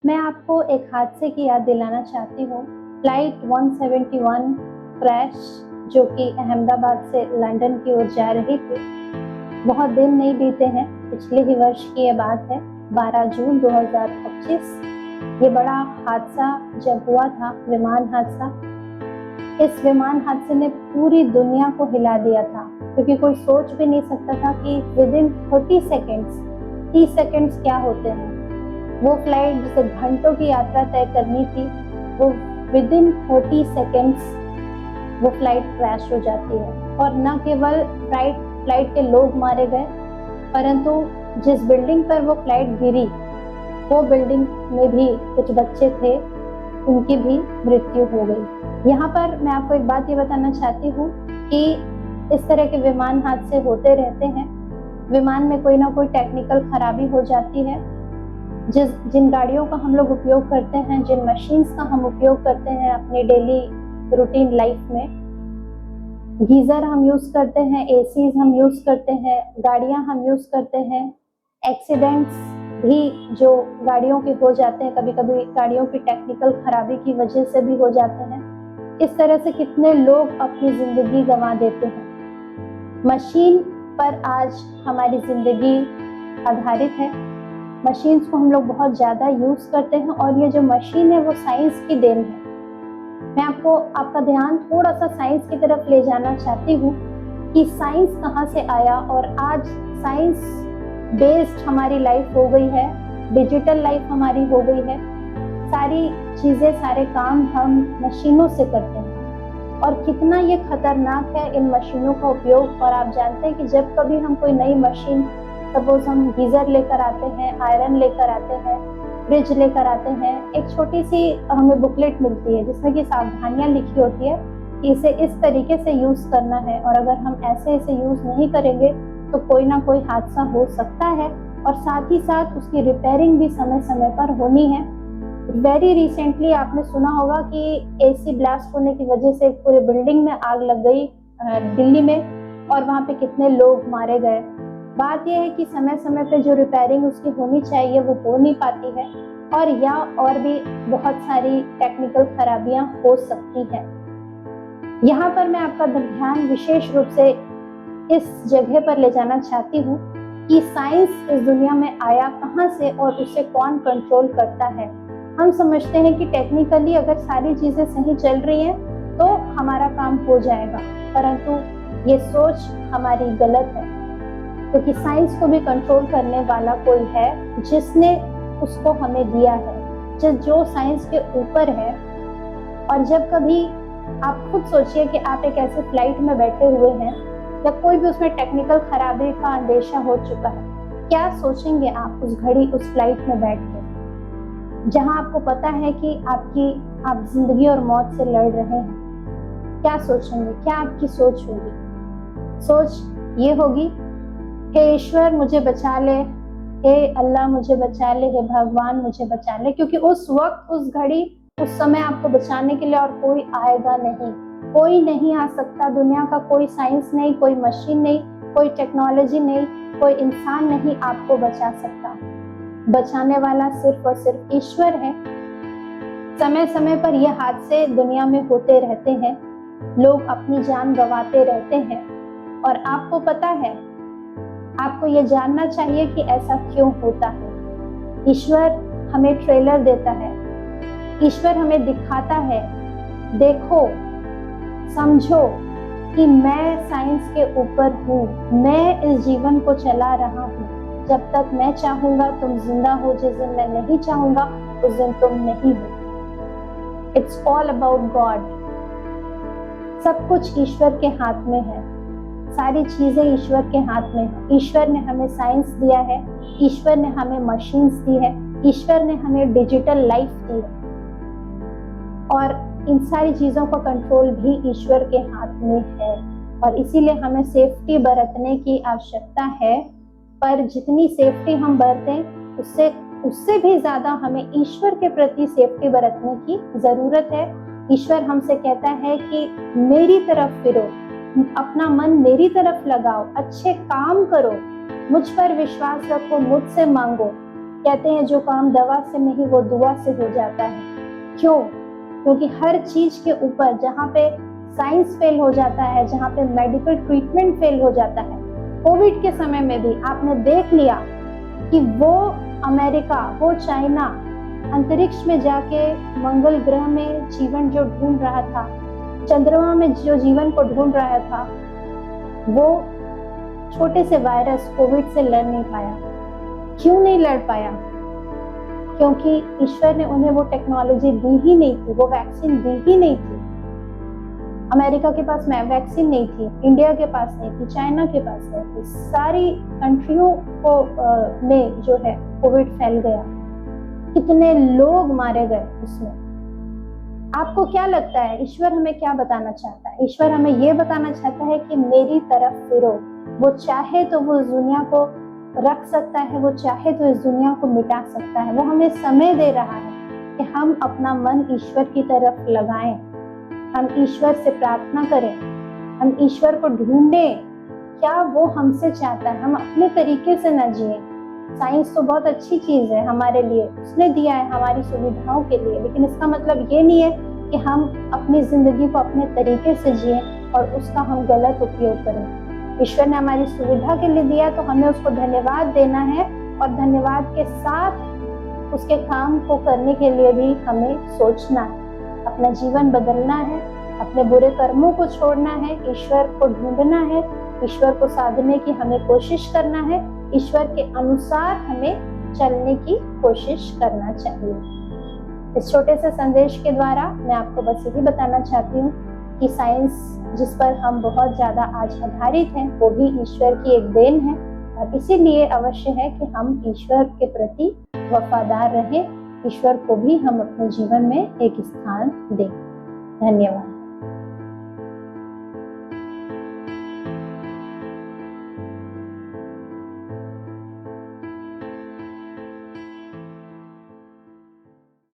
मैं आपको एक हादसे की याद दिलाना चाहती हूँ। फ्लाइट 171 क्रैश जो कि अहमदाबाद से लंदन की ओर जा रही थी। बहुत दिन नहीं बीते हैं, पिछले ही वर्ष की ये बात है, 12 जून 2025। ये बड़ा हादसा जब हुआ था, विमान हादसा, इस विमान हादसे ने पूरी दुनिया को हिला दिया था, क्योंकि कोई सोच भी नहीं सकता था कि विदिन 30 सेकेंड्स क्या होते हैं। वो फ्लाइट जिसे घंटों की यात्रा तय करनी थी, वो विदिन 30 सेकेंड्स वो फ्लाइट क्रैश हो जाती है। और न केवल फ्लाइट के लोग मारे गए, परंतु जिस बिल्डिंग पर वो फ्लाइट गिरी, वो बिल्डिंग में भी कुछ बच्चे थे, उनकी भी मृत्यु हो गई। यहाँ पर मैं आपको एक बात ये बताना चाहती हूँ कि इस तरह के विमान हादसे होते रहते हैं। विमान में कोई ना कोई टेक्निकल खराबी हो जाती है। जिन गाड़ियों का हम लोग उपयोग करते हैं, जिन मशीन्स का हम उपयोग करते हैं अपने डेली रूटीन लाइफ में, गीजर हम यूज करते हैं, एसीज हम यूज करते हैं, गाड़ियां हम यूज करते हैं, एक्सीडेंट्स भी जो गाड़ियों के हो जाते हैं, कभी कभी गाड़ियों की टेक्निकल खराबी की वजह से भी हो जाते हैं। इस तरह से कितने लोग अपनी जिंदगी गंवा देते हैं। मशीन पर आज हमारी जिंदगी आधारित है। मशीन्स को हम लोग बहुत ज़्यादा यूज़ करते हैं, और ये जो मशीन है वो साइंस की देन है। मैं आपका ध्यान थोड़ा सा साइंस की तरफ ले जाना चाहती हूँ कि साइंस कहाँ से आया, और आज साइंस बेस्ड हमारी लाइफ हो गई है, डिजिटल लाइफ हमारी हो गई है। सारी चीज़ें, सारे काम हम मशीनों से करते हैं, और कितना ये खतरनाक है इन मशीनों का उपयोग। और आप जानते हैं कि जब कभी हम कोई नई मशीन, सपोज हम गीजर लेकर आते हैं, आयरन लेकर आते हैं, फ्रिज लेकर आते हैं, एक छोटी सी हमें बुकलेट मिलती है जिसमें कि सावधानियां लिखी होती है कि इसे इस तरीके से यूज करना है, और अगर हम ऐसे इसे यूज नहीं करेंगे तो कोई ना कोई हादसा हो सकता है। और साथ ही साथ उसकी रिपेयरिंग भी समय समय पर होनी है। वेरी रिसेंटली आपने सुना होगा कि एसी ब्लास्ट होने की वजह से पूरे बिल्डिंग में आग लग गई दिल्ली में, और वहां पे कितने लोग मारे गए। बात यह है कि समय समय पे जो रिपेयरिंग उसकी होनी चाहिए वो हो नहीं पाती है, और भी बहुत सारी टेक्निकल खराबियां हो सकती हैं। यहाँ पर मैं आपका ध्यान विशेष रूप से इस जगह पर ले जाना चाहती हूँ कि साइंस इस दुनिया में आया कहाँ से और उसे कौन कंट्रोल करता है। हम समझते हैं कि टेक्निकली अगर सारी चीजें सही चल रही हैं तो हमारा काम हो जाएगा, परंतु ये सोच हमारी गलत है, क्योंकि साइंस को भी कंट्रोल करने वाला कोई है जिसने उसको हमें दिया है, जो साइंस के ऊपर है। और जब कभी आप खुद सोचिए कि आप एक ऐसे फ्लाइट में बैठे हुए हैं, या कोई भी उसमें टेक्निकल खराबी का अंदेशा हो चुका है, क्या सोचेंगे आप उस घड़ी उस फ्लाइट में बैठ के, जहां आपको पता है कि आप जिंदगी और मौत से लड़ रहे हैं? क्या सोचेंगे? क्या आपकी सोच होगी? सोच ये होगी, हे ईश्वर मुझे बचा ले, हे अल्लाह मुझे बचा ले, हे भगवान मुझे बचा ले। क्योंकि उस वक्त, उस घड़ी, उस समय आपको बचाने के लिए और कोई आएगा नहीं, कोई नहीं आ सकता। दुनिया का कोई साइंस नहीं, कोई मशीन नहीं, कोई टेक्नोलॉजी नहीं, कोई इंसान नहीं आपको बचा सकता। बचाने वाला सिर्फ और सिर्फ ईश्वर है। समय समय पर यह हादसे दुनिया में होते रहते हैं, लोग अपनी जान गंवाते रहते हैं, और आपको पता है, आपको ये जानना चाहिए कि ऐसा क्यों होता है। ईश्वर हमें ट्रेलर देता है, ईश्वर हमें दिखाता है, देखो, समझो कि मैं साइंस के ऊपर हूँ, मैं इस जीवन को चला रहा हूँ। जब तक मैं चाहूंगा तुम जिंदा हो, जिस दिन मैं नहीं चाहूंगा उस दिन तुम नहीं हो। It's all about God. सब कुछ ईश्वर के हाथ में है, सारी चीजें ईश्वर के हाथ में है। ईश्वर ने हमें साइंस दिया है, ईश्वर ने हमें मशीन्स दी है, ईश्वर ने हमें डिजिटल लाइफ दी है, और इन सारी चीजों का कंट्रोल भी ईश्वर के हाथ में है। और इसीलिए हमें सेफ्टी बरतने की आवश्यकता है, पर जितनी सेफ्टी हम बरतें उससे भी ज्यादा हमें ईश्वर के प्रति सेफ्टी बरतने की जरूरत है। ईश्वर हमसे कहता है कि मेरी तरफ फिरो, अपना मन मेरी तरफ लगाओ, अच्छे काम करो, मुझ पर विश्वास रखो, मुझसे मांगो, कहते हैं जो काम दवा से नहीं वो दुआ से हो जाता है। क्यों? क्योंकि हर चीज के ऊपर जहाँ पे साइंस फेल हो जाता है, जहाँ पे मेडिकल ट्रीटमेंट फेल हो जाता है, कोविड के समय में भी आपने देख लिया कि वो अमेरिका, वो चाइना अंतरिक्ष में जाके मंगल ग्रह में जीवन जो ढूंढ रहा था, चंद्रमा में जो जीवन को ढूंढ रहा था, वो छोटे से वायरस कोविड से लड़ नहीं पाया। क्यों नहीं लड़ पाया? क्योंकि ईश्वर ने उन्हें वो टेक्नोलॉजी दी ही नहीं थी, वो वैक्सीन दी ही नहीं थी। अमेरिका के पास वैक्सीन नहीं थी, इंडिया के पास नहीं थी, चाइना के पास नहीं थी। सारी कंट्रियों को में जो है कोविड फैल गया, कितने लोग मारे गए उसमें। आपको क्या लगता है ईश्वर हमें क्या बताना चाहता है? ईश्वर हमें ये बताना चाहता है कि मेरी तरफ फिरो। वो चाहे तो वो दुनिया को रख सकता है, वो चाहे तो इस दुनिया को मिटा सकता है। वो हमें समय दे रहा है कि हम अपना मन ईश्वर की तरफ लगाएं, हम ईश्वर से प्रार्थना करें, हम ईश्वर को ढूंढें। क्या वो हमसे चाहता है? हम अपने तरीके से न जिए। साइंस तो बहुत अच्छी चीज है हमारे लिए, उसने दिया है हमारी सुविधाओं के लिए, लेकिन इसका मतलब ये नहीं है कि हम अपनी जिंदगी को अपने तरीके से जिए और उसका हम गलत उपयोग करें। ईश्वर ने हमारी सुविधा के लिए दिया तो हमें उसको धन्यवाद देना है, और धन्यवाद के साथ उसके काम को करने के लिए भी हमें सोचना है, अपना जीवन बदलना है, अपने बुरे कर्मों को छोड़ना है, ईश्वर को ढूंढना है, ईश्वर को साधने की हमें कोशिश करना है, ईश्वर के अनुसार हमें चलने की कोशिश करना चाहिए। इस छोटे से संदेश के द्वारा मैं आपको बस यही बताना चाहती हूँ कि साइंस जिस पर हम बहुत ज्यादा आज आधारित हैं, वो भी ईश्वर की एक देन है, और इसीलिए अवश्य है कि हम ईश्वर के प्रति वफादार रहें, ईश्वर को भी हम अपने जीवन में एक स्थान दें। धन्यवाद।